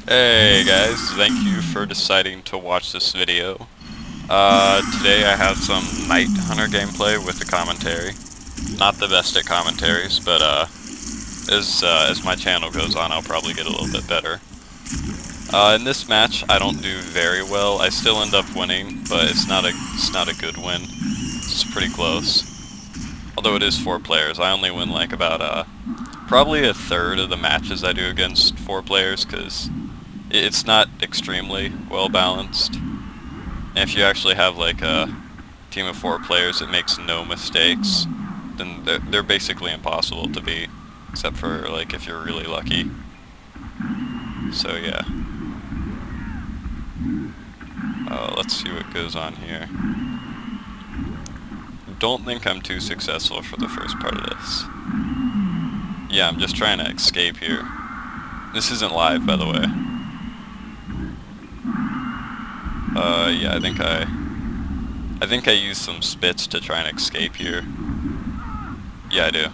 Hey guys, thank you for deciding to watch this video. Today I have some Night Hunter gameplay with the commentary. Not the best at commentaries, but as my channel goes on, I'll probably get a little bit better. In this match, I don't do very well. I still end up winning, but it's not a good win. It's pretty close. Although it is 4 players, I only win like about probably a third of the matches I do against 4 players, because it's not extremely well balanced. And if you actually have like a team of 4 players that makes no mistakes, then they're basically impossible to beat, except for like if you're really lucky. So yeah. Let's see what goes on here. Don't think I'm too successful for the first part of this. Yeah, I'm just trying to escape here. This isn't live, by the way. Yeah, I think I used some spits to try and escape here. Yeah, I do.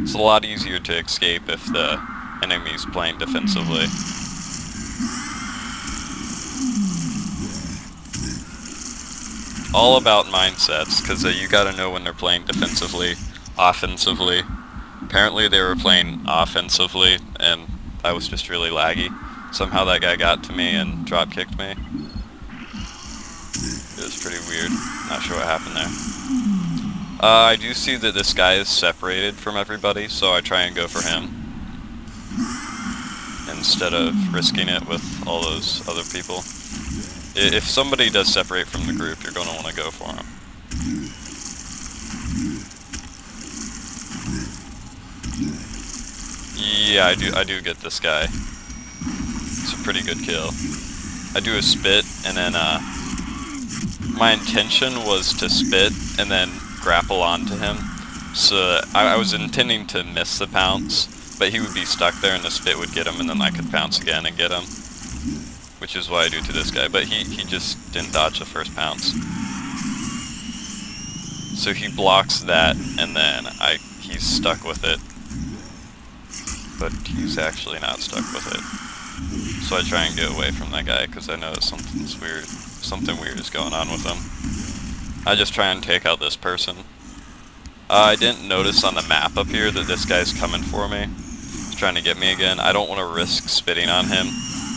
It's a lot easier to escape if the enemy's playing defensively. All about mindsets, because you gotta know when they're playing defensively, offensively. Apparently they were playing offensively, and I was just really laggy. Somehow that guy got to me and drop kicked me. It was pretty weird. Not sure what happened there. I do see that this guy is separated from everybody, so I try and go for him instead of risking it with all those other people. If somebody does separate from the group, you're going to want to go for him. Yeah, I do get this guy. It's a pretty good kill. I do a spit, and then my intention was to spit and then grapple onto him. So I was intending to miss the pounce, but he would be stuck there and the spit would get him, and then I could pounce again and get him. Which is what I do to this guy, but he just didn't dodge the first pounce. So he blocks that, and then he's stuck with it. But he's actually not stuck with it. So I try and get away from that guy, because I know something weird is going on with him. I just try and take out this person. I didn't notice on the map up here that this guy's coming for me. He's trying to get me again. I don't want to risk spitting on him,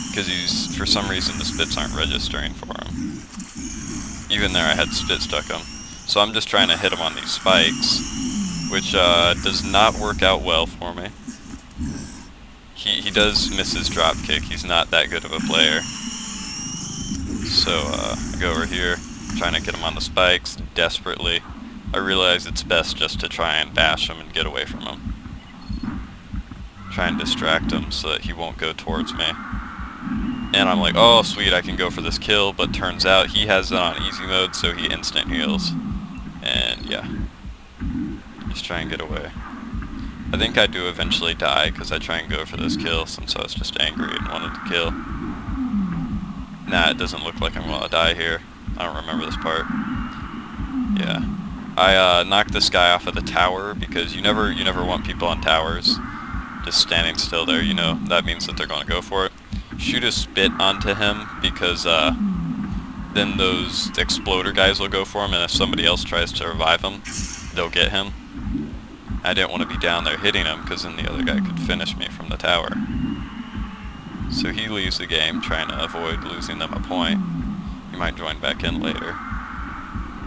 because for some reason the spits aren't registering for him. Even there I had spit stuck him. So I'm just trying to hit him on these spikes, which does not work out well for me. He does miss his drop kick. He's not that good of a player. So I go over here, trying to get him on the spikes desperately. I realize it's best just to try and bash him and get away from him. Try and distract him so that he won't go towards me. And I'm like, oh sweet, I can go for this kill, but turns out he has it on easy mode, so he instant heals. And yeah, just try and get away. I think I do eventually die, because I try and go for this kill, since I was just angry and wanted to kill. Nah, it doesn't look like I'm gonna die here. I don't remember this part. Yeah. I knocked this guy off of the tower, because you never want people on towers just standing still there, you know, that means that they're gonna go for it. Shoot a spit onto him, because then those exploder guys will go for him, and if somebody else tries to revive him, they'll get him. I didn't want to be down there hitting him, because then the other guy could finish me from the tower. So he leaves the game, trying to avoid losing them a point. He might join back in later.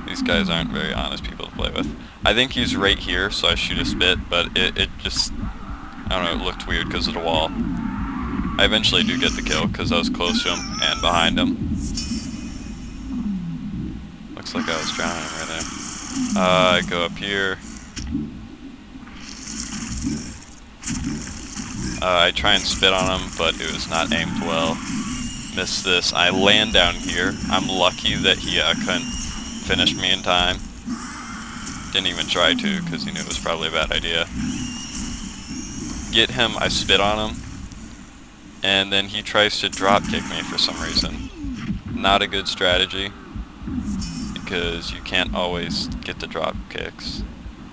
These guys aren't very honest people to play with. I think he's right here, so I shoot a spit, but it just, I don't know, it looked weird because of the wall. I eventually do get the kill, because I was close to him and behind him. Looks like I was drowning right there. I go up here. I try and spit on him, but it was not aimed well. Missed this. I land down here. I'm lucky that he couldn't finish me in time. Didn't even try to, because he knew it was probably a bad idea. Get him, I spit on him, and then he tries to drop kick me for some reason. Not a good strategy, because you can't always get the drop kicks.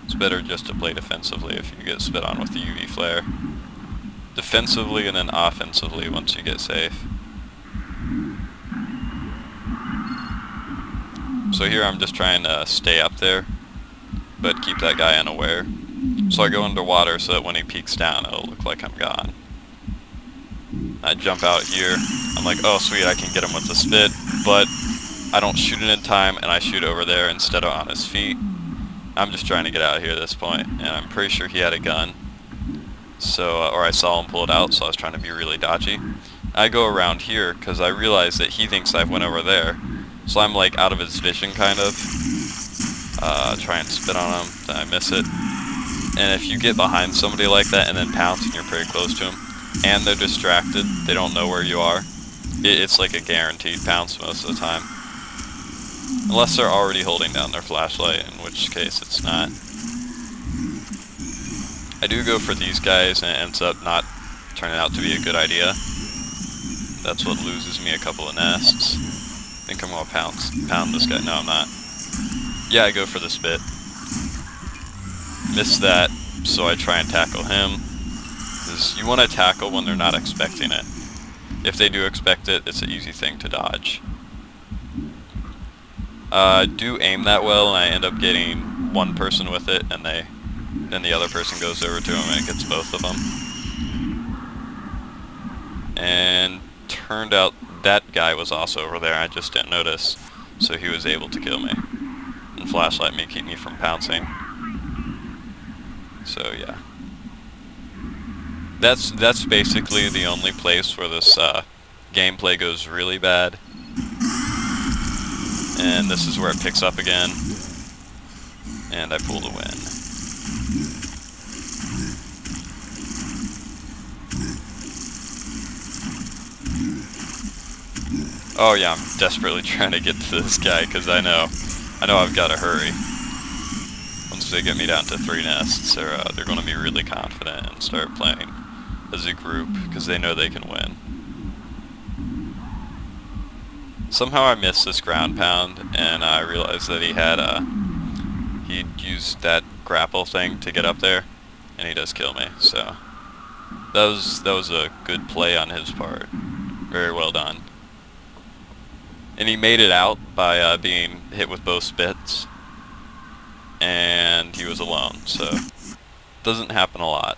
It's better just to play defensively if you get spit on with the UV flare. defensively and then offensively once you get safe. So here I'm just trying to stay up there, but keep that guy unaware. So I go underwater so that when he peeks down, it'll look like I'm gone. I jump out here. I'm like, oh sweet, I can get him with the spit, but I don't shoot it in time, and I shoot over there instead of on his feet. I'm just trying to get out of here at this point, and I'm pretty sure he had a gun. So, or I saw him pull it out, so I was trying to be really dodgy. I go around here because I realize that he thinks I went over there. So I'm like out of his vision, kind of. Try and spit on him, then I miss it. And if you get behind somebody like that and then pounce and you're pretty close to them, and they're distracted, they don't know where you are, it's like a guaranteed pounce most of the time. Unless they're already holding down their flashlight, in which case it's not. I do go for these guys and it ends up not turning out to be a good idea. That's what loses me a couple of nests. I think I'm gonna pound this guy. No, I'm not. Yeah, I go for the spit. Miss that, so I try and tackle him. Because you want to tackle when they're not expecting it. If they do expect it, it's an easy thing to dodge. Do aim that well, and I end up getting one person with it, and then the other person goes over to him and it gets both of them. And turned out that guy was also over there, I just didn't notice, so he was able to kill me. And flashlight me, keep me from pouncing. So yeah. That's basically the only place where this gameplay goes really bad. And this is where it picks up again. And I pull the win. Oh yeah, I'm desperately trying to get to this guy because I know I've got to hurry. Once they get me down to 3 nests, they're going to be really confident and start playing as a group because they know they can win. Somehow I missed this ground pound, and I realized that he'd used that grapple thing to get up there, and he does kill me. So that was a good play on his part. Very well done. And he made it out by being hit with both spits, and he was alone, so doesn't happen a lot.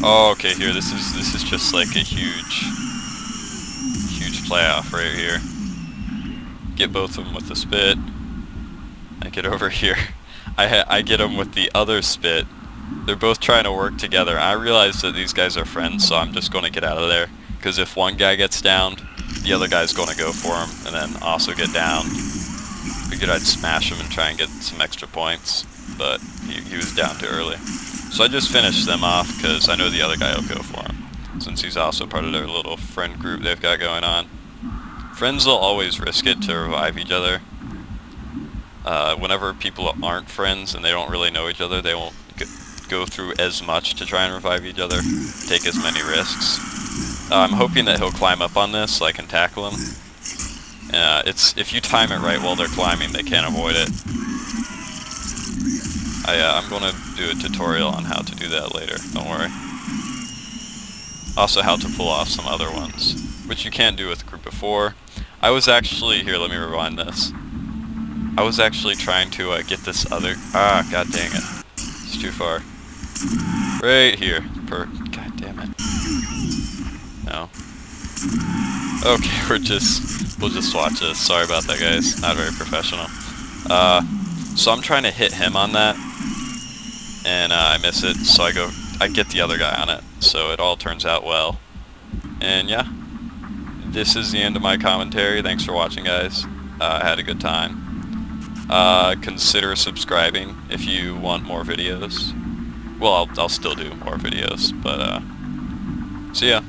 Oh, okay, here, this is just like a huge playoff right here. Get both of them with the spit. I get over here. I get them with the other spit. They're both trying to work together. I realize that these guys are friends, so I'm just going to get out of there. Because if one guy gets downed, the other guy's going to go for him and then also get down. Figured I'd smash him and try and get some extra points, but he was down too early. So I just finished them off because I know the other guy will go for him, since he's also part of their little friend group they've got going on. Friends will always risk it to revive each other. Whenever people aren't friends and they don't really know each other, they won't go through as much to try and revive each other, take as many risks. I'm hoping that he'll climb up on this so I can tackle him. If you time it right while they're climbing, they can't avoid it. I'm going to do a tutorial on how to do that later, don't worry. Also how to pull off some other ones, which you can't do with a group of 4. I was actually, here, let me rewind this. I was actually trying to get this other, god dang it. It's too far. Right here, god damn it. No. Okay, we'll just watch this. Sorry about that, guys. Not very professional. So I'm trying to hit him on that, and I miss it, so I get the other guy on it, so it all turns out well. And yeah, this is the end of my commentary. Thanks for watching, guys. I had a good time. Consider subscribing if you want more videos. Well, I'll still do more videos, but see ya.